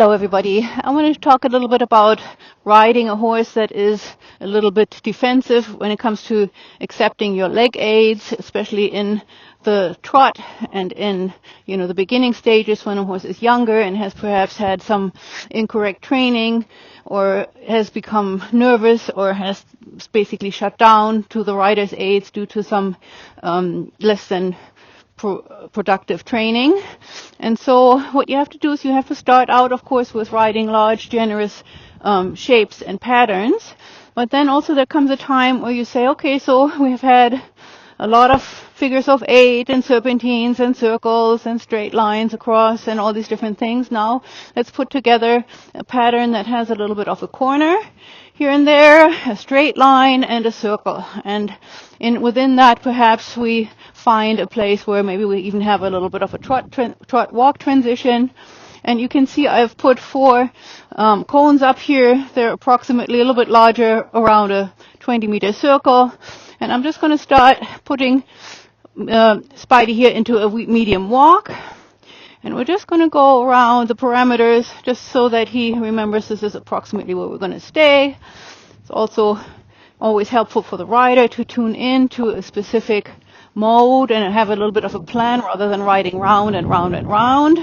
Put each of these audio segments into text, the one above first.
Hello everybody. I want to talk a little bit about riding a horse that is a little bit defensive when it comes to accepting your leg aids, especially in the trot and in, the beginning stages when a horse is younger and has perhaps had some incorrect training or has become nervous or has basically shut down to the rider's aids due to some less than productive training. And so what you have to do is you have to start out, of course, with riding large, generous shapes and patterns. But then also there comes a time where you say, okay, so we have had a lot of figures of 8 and serpentines and circles and straight lines across and all these different things. Now let's put together a pattern that has a little bit of a corner here and there, a straight line and a circle. And within that perhaps we find a place where maybe we even have a little bit of a trot-walk transition. And you can see I've put 4 cones up here. They're approximately a little bit larger, around a 20-meter circle. And I'm just going to start putting Spidey here into a medium walk. And we're just going to go around the parameters just so that he remembers this is approximately where we're going to stay. It's also always helpful for the rider to tune in to a specific mode and have a little bit of a plan rather than riding round and round and round.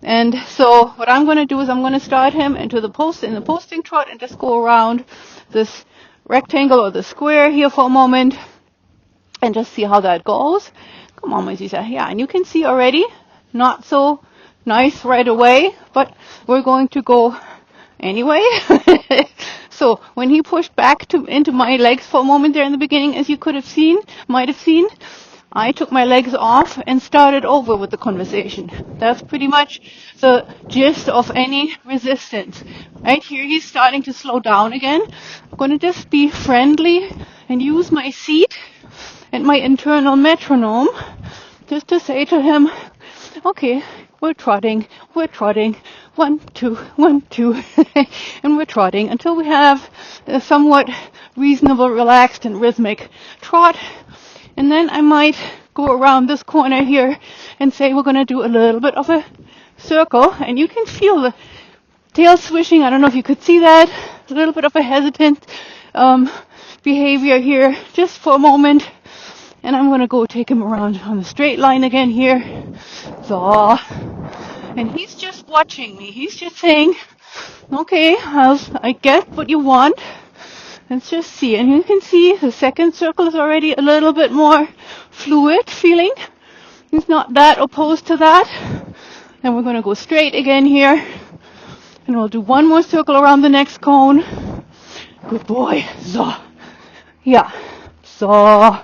And so what I'm going to do is I'm going to start him into the posting trot and just go around this rectangle or the square here for a moment and just see how that goes. Come on, my Zisa. Yeah, and you can see already, not so nice right away, but we're going to go anyway. So when he pushed back into my legs for a moment there in the beginning, as you might have seen, I took my legs off and started over with the conversation. That's pretty much the gist of any resistance. Right here, he's starting to slow down again. I'm going to just be friendly and use my seat and my internal metronome just to say to him, okay, we're trotting, 1, 2, 1, 2, and we're trotting until we have a somewhat reasonable, relaxed, and rhythmic trot. And then I might go around this corner here and say we're going to do a little bit of a circle. And you can feel the tail swishing. I don't know if you could see that. A little bit of a hesitant behavior here just for a moment. And I'm going to go take him around on the straight line again here. So, and he's just watching me. He's just saying, okay, I get what you want. Let's just see. And you can see the second circle is already a little bit more fluid feeling. He's not that opposed to that. And we're going to go straight again here. And we'll do one more circle around the next cone. Good boy. So, yeah. So,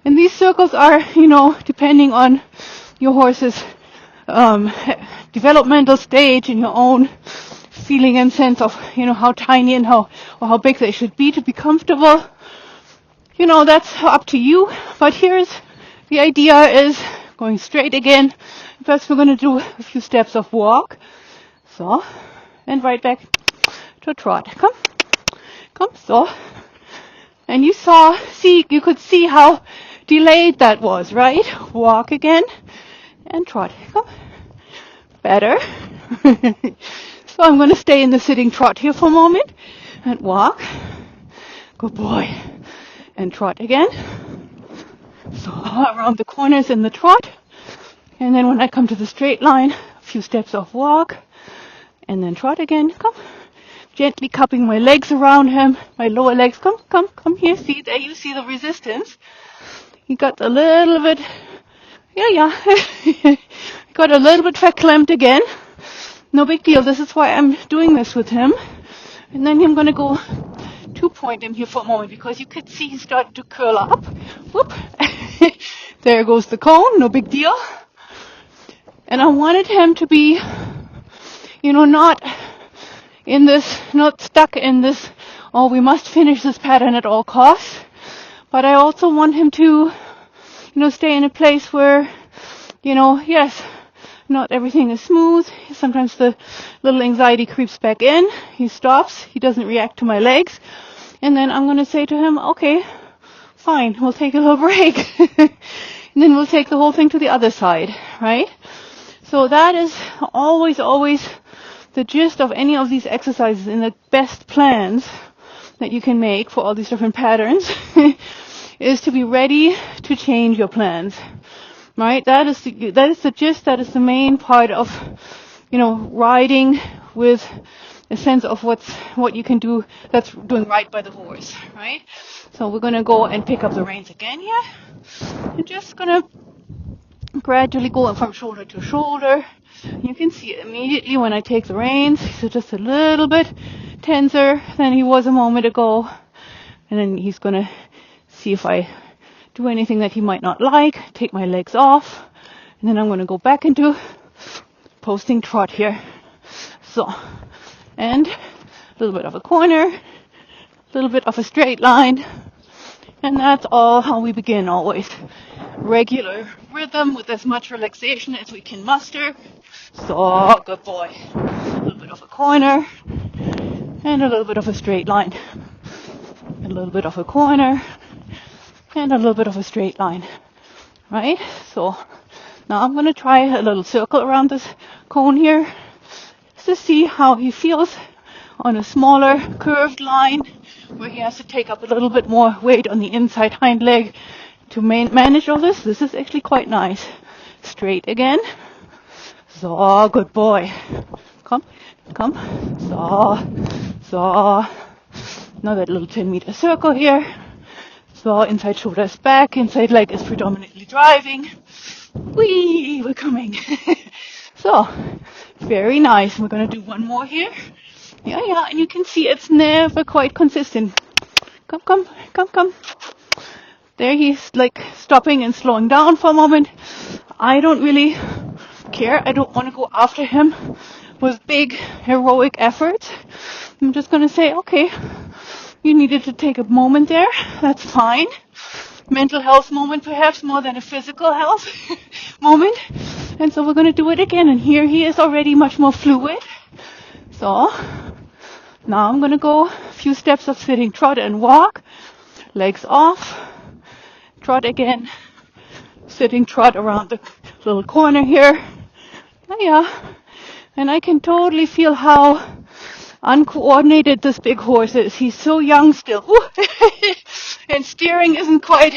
and these circles are, depending on your horse's developmental stage and your own feeling and sense of, how tiny and how big they should be to be comfortable. That's up to you. But here's the idea is going straight again. First we're going to do a few steps of walk. So, and right back to a trot. Come, so. And you could see how delayed that was, right? Walk again and trot. Come. Better. So I'm going to stay in the sitting trot here for a moment and walk. Good boy. And trot again. So around the corners in the trot. And then when I come to the straight line, a few steps of walk. And then trot again. Come. Gently cupping my legs around him. My lower legs. Come here. See, there you see the resistance. He got a little bit, got a little bit verklempt again. No big deal. This is why I'm doing this with him. And then I'm going to go 2-point him here for a moment because you could see he started to curl up. Whoop. There goes the cone. No big deal. And I wanted him to be, not stuck in this, we must finish this pattern at all costs. But I also want him to, stay in a place where, yes, not everything is smooth. Sometimes the little anxiety creeps back in. He stops. He doesn't react to my legs. And then I'm going to say to him, okay, fine, we'll take a little break. And then we'll take the whole thing to the other side, right? So that is always the gist of any of these exercises and the best plans that you can make for all these different patterns is to be ready to change your plans, right? That is the gist, that is the main part of, riding with a sense of what you can do that's doing right by the horse, right? So we're going to go and pick up the reins again here. I'm just going to gradually go from shoulder to shoulder. You can see immediately when I take the reins, he's just a little bit tenser than he was a moment ago. And then he's going to see if I do anything that he might not like, take my legs off, and then I'm going to go back into posting trot here. So, and a little bit of a corner, a little bit of a straight line, and that's all how we begin always. Regular rhythm with as much relaxation as we can muster. So, good boy. A little bit of a corner, and a little bit of a straight line. A little bit of a corner, and a little bit of a straight line. Right? So, now I'm going to try a little circle around this cone here, just to see how he feels on a smaller curved line, where he has to take up a little bit more weight on the inside hind leg to manage all this. This is actually quite nice. Straight again. So, good boy. Come. So. Now that little 10-meter circle here. So, inside shoulder is back, inside leg is predominantly driving. Whee! We're coming. So, very nice. We're going to do one more here. Yeah, and you can see it's never quite consistent. Come. There he's like stopping and slowing down for a moment. I don't really care. I don't want to go after him with big heroic efforts. I'm just going to say, okay, you needed to take a moment there. That's fine. Mental health moment perhaps more than a physical health moment. And so we're going to do it again. And here he is already much more fluid. So now I'm going to go a few steps of sitting trot and walk. Legs off. Trot again. Sitting trot around the little corner here. Yeah. And I can totally feel how uncoordinated this big horse is. He's so young still. And steering isn't quite,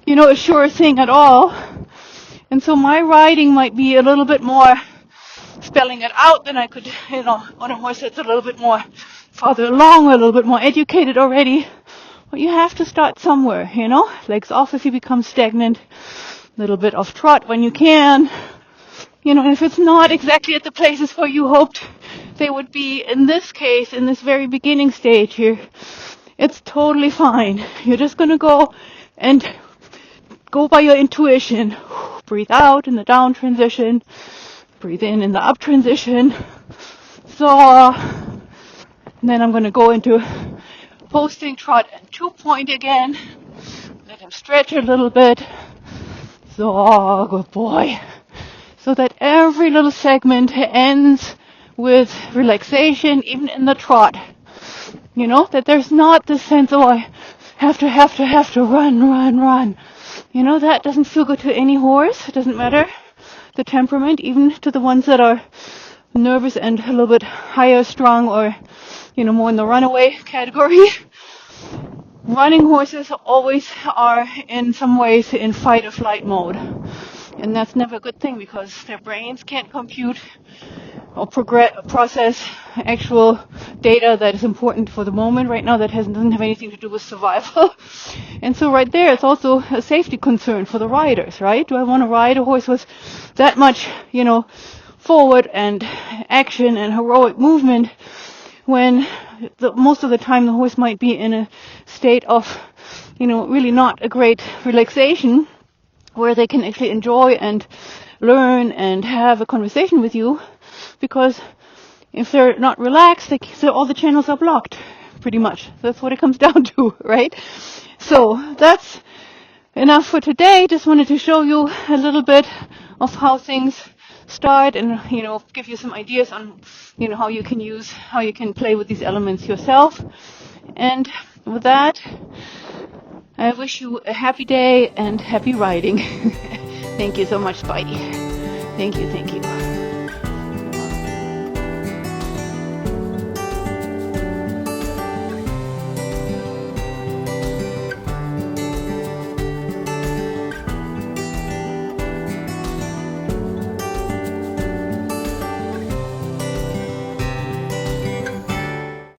a sure thing at all. And so my riding might be a little bit more spelling it out than I could, on a horse that's a little bit more farther along, or a little bit more educated already. But you have to start somewhere, legs off if you become stagnant, a little bit of trot when you can. If it's not exactly at the places where you hoped they would be, in this case, in this very beginning stage here, it's totally fine. You're just going to go and go by your intuition. Breathe out in the down transition. Breathe in the up transition. So, and then I'm going to go into posting trot and 2-point again. Let him stretch a little bit. So, good boy. So that every little segment ends with relaxation, even in the trot. That there's not this sense, I have to run. That doesn't feel good to any horse. It doesn't matter the temperament, even to the ones that are nervous and a little bit higher strung or, more in the runaway category. Running horses always are in some ways in fight or flight mode. And that's never a good thing because their brains can't compute or process actual data that is important for the moment right now that doesn't have anything to do with survival. And so right there, it's also a safety concern for the riders, right? Do I want to ride a horse with that much, forward and action and heroic movement when most of the time the horse might be in a state of, really not a great relaxation, where they can actually enjoy and learn and have a conversation with you, because if they're not relaxed, so all the channels are blocked, pretty much. That's what it comes down to, right? So that's enough for today. Just wanted to show you a little bit of how things start and, give you some ideas on, how you can play with these elements yourself. And with that, I wish you a happy day and happy riding. Thank you so much, Spidey. Thank you.